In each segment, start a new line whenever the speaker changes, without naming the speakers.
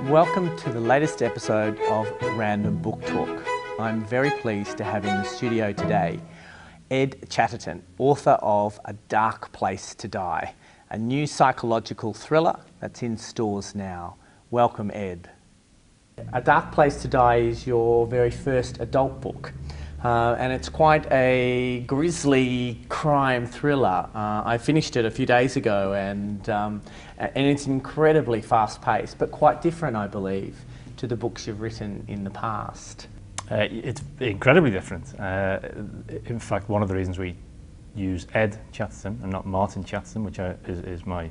Welcome to the latest episode of Random Book Talk. I'm very pleased to have in the studio today Ed Chatterton, author of A Dark Place to Die, a new psychological thriller that's in stores now. Welcome, Ed. A Dark Place to Die is your very first adult book, and it's quite a grisly crime thriller. I finished it a few days ago, and it's incredibly fast-paced, but quite different, I believe, to the books you've written in the past.
It's incredibly different. In fact, one of the reasons we use Ed Chatterton and not Martin Chatterton, which is my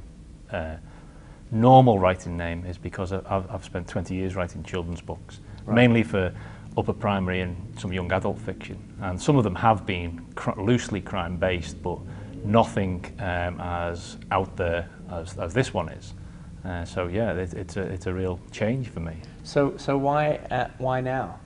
normal writing name, is because I've spent 20 years writing children's books, mainly for upper primary and some young adult fiction. And some of them have been loosely crime-based, but nothing as out there as this one is. So yeah, it's a real change for me. So
why now?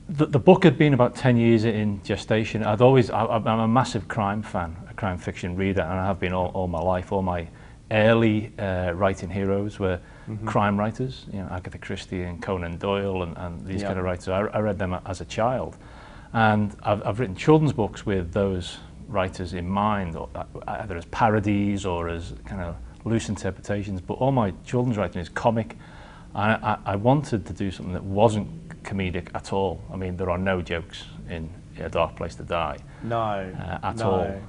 The book had been about 10 years in gestation. I'm a massive crime fan, a crime fiction reader, and I have been all my life. All my early writing heroes were crime writers, you know, Agatha Christie and Conan Doyle and these kind of writers. I read them as a child, and I've written children's books with those writers in mind, or either as parodies or as kind of loose interpretations. But all my children's writing is comic. I wanted to do something that wasn't comedic at all. I mean, there are no jokes in A Dark Place to Die. At all.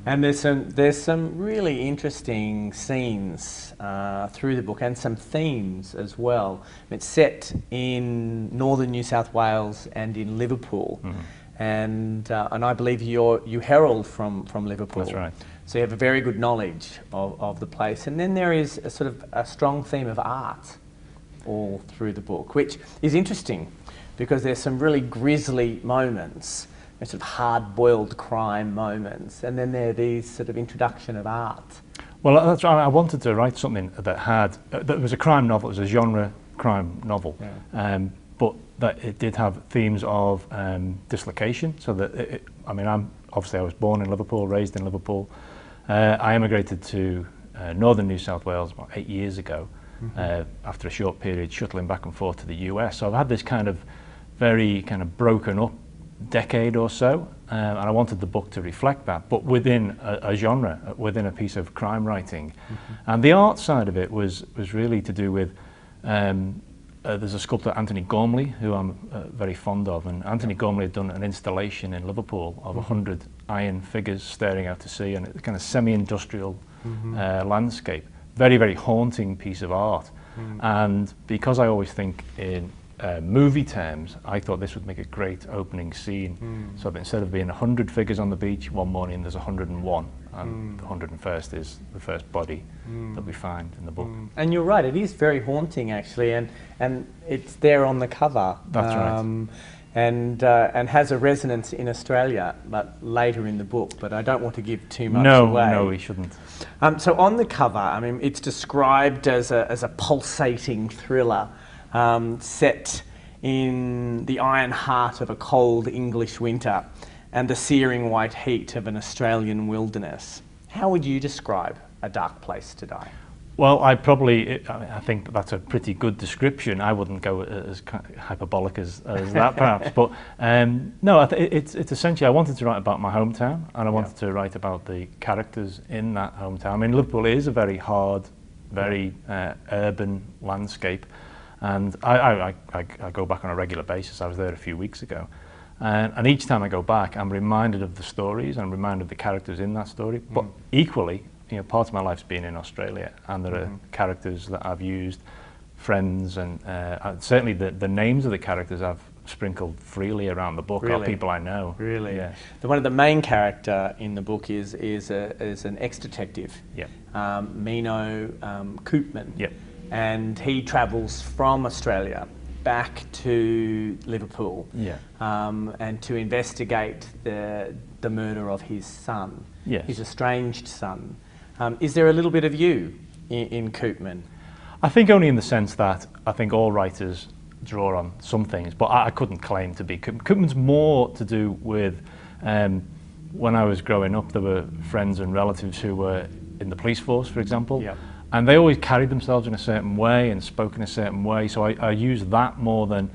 And there's some really interesting scenes through the book, and some themes as well. It's set in northern New South Wales and in Liverpool, and I believe you herald from Liverpool.
That's right.
So you have a very good knowledge of the place. And then there is a sort of a strong theme of art all through the book, which is interesting because there's some really grisly moments, sort of hard-boiled crime moments, and then there are these sort of introduction of art.
Well, that's right. I wanted to write something that was a crime novel. It was a genre crime novel, but that it did have themes of dislocation. So that I was born in Liverpool, raised in Liverpool. I emigrated to northern New South Wales about 8 years ago. After a short period shuttling back and forth to the US. So I've had this kind of very kind of broken up decade or so, and I wanted the book to reflect that, but within a genre, within a piece of crime writing. And the art side of it was really to do with, there's a sculptor, Anthony Gormley, who I'm very fond of, and Anthony Gormley had done an installation in Liverpool of 100 iron figures staring out to sea, and it's kind of semi-industrial landscape. Very, very haunting piece of art. And because I always think in movie terms, I thought this would make a great opening scene. So that instead of being 100 figures on the beach, one morning there's 101, and the 101st is the first body that we find in the book.
And you're right, it is very haunting actually, and it's there on the cover.
That's right.
And has a resonance in Australia, but later in the book. But I don't want to give too much away.
No, we shouldn't.
So on the cover, I mean, it's described as a pulsating thriller set in the iron heart of a cold English winter and the searing white heat of an Australian wilderness. How would you describe A Dark Place to Die?
Well, I think that's a pretty good description. I wouldn't go as hyperbolic as that, perhaps. But no, it's essentially, I wanted to write about my hometown, and I wanted to write about the characters in that hometown. I mean, Liverpool is a very hard, very urban landscape, and I go back on a regular basis. I was there a few weeks ago. And each time I go back, I'm reminded of the stories, and reminded of the characters in that story, but equally, you know, part of my life's been in Australia, and there are characters that I've used, friends, and certainly the names of the characters I've sprinkled freely around the book are people I know.
Really?
Yeah.
One of the main character in the book is an ex-detective, Mino Koopman, and he travels from Australia back to Liverpool, and to investigate the murder of his son, his estranged son. Is there a little bit of you in Koopman?
I think only in the sense that I think all writers draw on some things, but I couldn't claim to be. Koopman's more to do with when I was growing up, there were friends and relatives who were in the police force, for example, And they always carried themselves in a certain way and spoke in a certain way. So I used that more than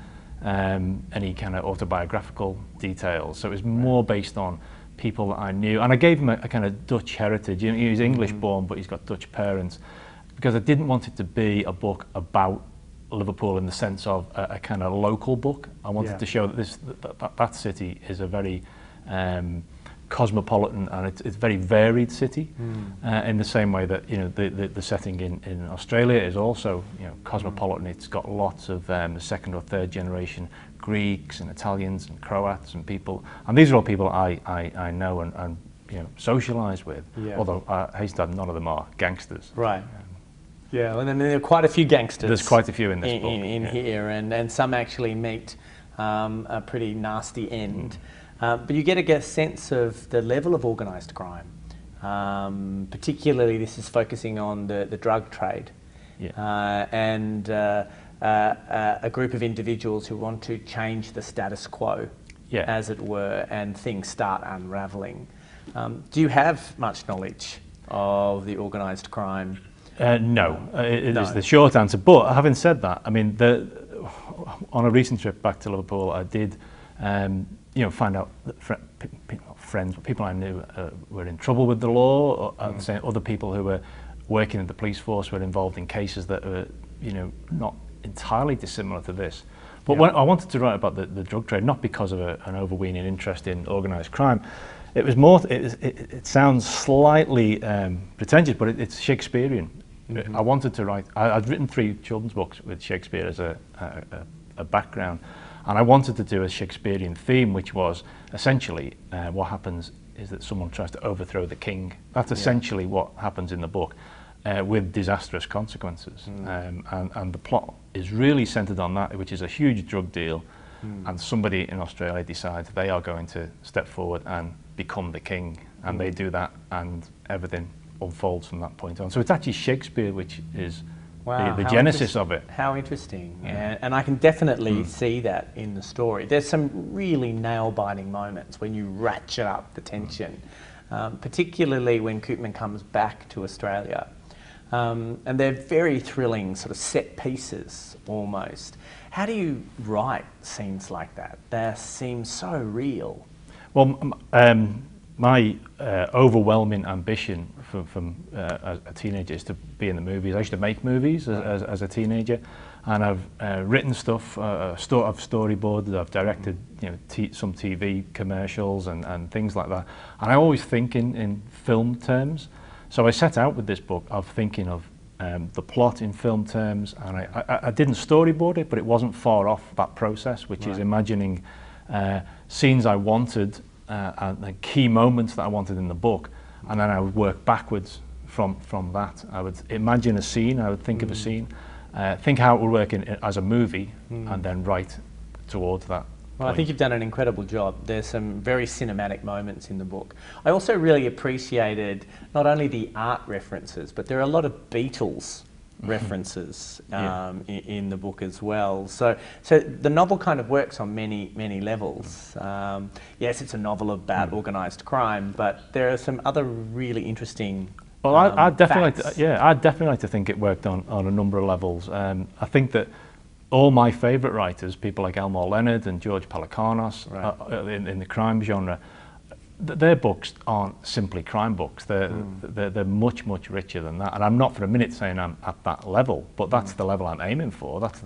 any kind of autobiographical details. So it was more based on people that I knew. And I gave him a kind of Dutch heritage. You know, he was English born, but he's got Dutch parents. Because I didn't want it to be a book about Liverpool in the sense of a kind of local book. I wanted to show that that city is a very cosmopolitan, and it's a very varied city, in the same way that, you know, the setting in Australia is also, you know, cosmopolitan. It's got lots of second or third generation Greeks and Italians and Croats and people, and these are all people I know and you know, socialise with. Although I hasten to add, none of them are gangsters.
Right. Yeah, and then there are quite a few gangsters.
There's quite a few in this book.
In here, and some actually meet a pretty nasty end. But you get a sense of the level of organised crime. Particularly, this is focusing on the drug trade, and a group of individuals who want to change the status quo, as it were, and things start unravelling. Do you have much knowledge of the organised crime?
No, it is the short answer. But having said that, I mean, on a recent trip back to Liverpool, I did, you know, find out that people I knew were in trouble with the law, or saying other people who were working in the police force were involved in cases that were, you know, not entirely dissimilar to this. But when I wanted to write about the drug trade, not because of an overweening interest in organised crime. It was more. It sounds slightly pretentious, but it's Shakespearean. I wanted to write. I'd written 3 children's books with Shakespeare as a background, and I wanted to do a Shakespearean theme, which was essentially what happens is that someone tries to overthrow the king. That's essentially what happens in the book, with disastrous consequences. And the plot is really centred on that, which is a huge drug deal, and somebody in Australia decides they are going to step forward and become the king, and they do that, and everything unfolds from that point on. So it's actually Shakespeare which is the genesis of it.
How interesting. And I can definitely see that in the story. There's some really nail-biting moments when you ratchet up the tension, particularly when Koopman comes back to Australia. And they're very thrilling sort of set pieces almost. How do you write scenes like that? They seem so real.
Well, my overwhelming ambition from a teenager is to be in the movies. I used to make movies as a teenager, and I've written stuff. I've storyboarded. I've directed, you know, some TV commercials and things like that. And I always think in film terms. So I set out with this book of thinking of the plot in film terms, and I didn't storyboard it, but it wasn't far off that process, which is imagining scenes I wanted, and the key moments that I wanted in the book, and then I would work backwards from that. I would imagine a scene, I would think of a scene, think how it would work as a movie, and then write towards that.
Well, I think you've done an incredible job. There's some very cinematic moments in the book. I also really appreciated not only the art references, but there are a lot of Beatles references in the book as well. So the novel kind of works on many levels. Yes, it's a novel about organised crime, but there are some other really interesting
Well, I'd definitely like to think it worked on a number of levels. I think that all my favourite writers, people like Elmore Leonard and George Pelecanos, in the crime genre, their books aren't simply crime books. They're much richer than that. And I'm not for a minute saying I'm at that level, but that's the level I'm aiming for. That's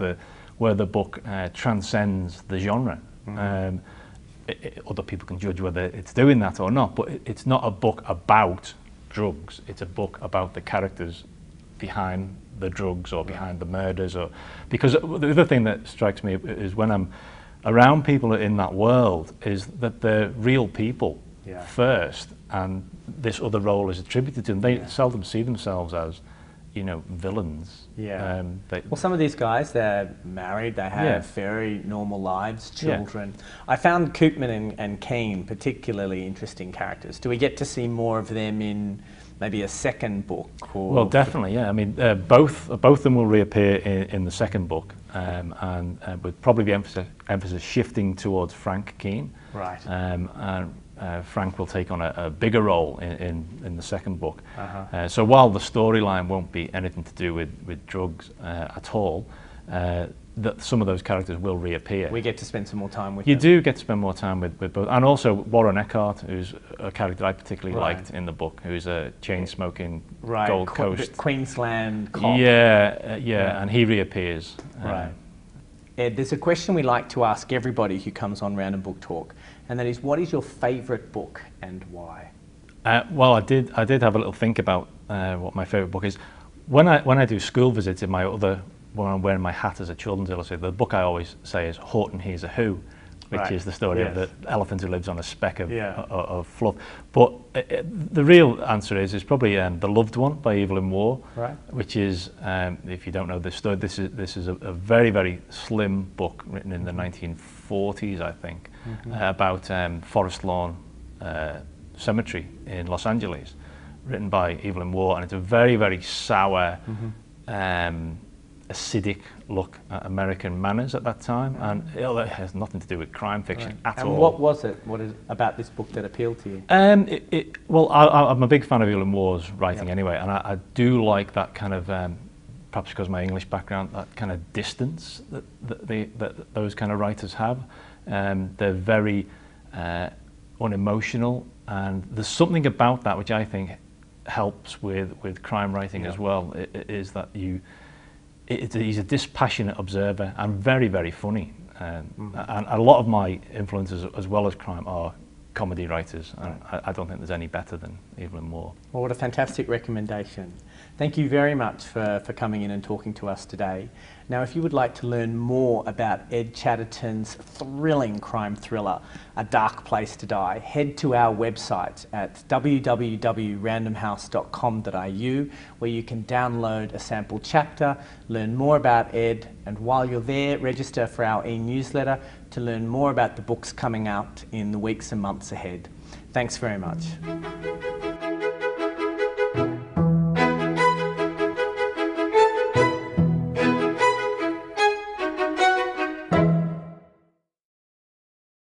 where the book transcends the genre. Other people can judge whether it's doing that or not, but it's not a book about drugs. It's a book about the characters behind the drugs or behind the murders, or because the other thing that strikes me is when I'm around people in that world is that they're real people first, and this other role is attributed to them. They seldom see themselves as, you know, villains.
Well, some of these guys, they're married, they have very normal lives, children. I found Koopman and Keane particularly interesting characters. Do we get to see more of them in maybe a second book? Or
well, definitely, yeah. I mean, both of them will reappear in the second book. and with probably the emphasis shifting towards Frank Keane.
Right.
And Frank will take on a bigger role in the second book. So while the storyline won't be anything to do with drugs at all, that some of those characters will reappear.
We get to spend some more time with
You
them.
do get to spend more time with both. And also Warren Eckhart, who's a character I particularly liked in the book, who's a chain-smoking Gold Coast.
Queensland cop.
Yeah, and he reappears.
Right. Ed, there's a question we like to ask everybody who comes on Random Book Talk, and that is, what is your favourite book and why?
Well, I did have a little think about what my favourite book is. When I do school visits in my other, when I'm wearing my hat as a children's illustrator, the book I always say is Horton Hears a Who, which is the story of the elephant who lives on a speck of fluff. But the real answer is probably The Loved One by Evelyn Waugh, which is, if you don't know this story, this is a very, very slim book written in the 1940s, I think, about Forest Lawn Cemetery in Los Angeles, written by Evelyn Waugh, and it's a very, very sour, acidic look at American manners at that time, and it has nothing to do with crime fiction at all.
And what was it? What is about this book that appealed to you?
Well, I'm a big fan of Evelyn Waugh's writing anyway, and I do like that kind of, perhaps because of my English background, that kind of distance that those kind of writers have. They're very unemotional, and there's something about that which I think helps with crime writing as well. Is that he's a dispassionate observer and very, very funny. And a lot of my influences, as well as crime, are comedy writers. And I don't think there's any better than Evelyn Waugh.
Well, what a fantastic recommendation. Thank you very much for coming in and talking to us today. Now, if you would like to learn more about Ed Chatterton's thrilling crime thriller, A Dark Place to Die, head to our website at www.randomhouse.com.au, where you can download a sample chapter, learn more about Ed, and while you're there, register for our e-newsletter to learn more about the books coming out in the weeks and months ahead. Thanks very much.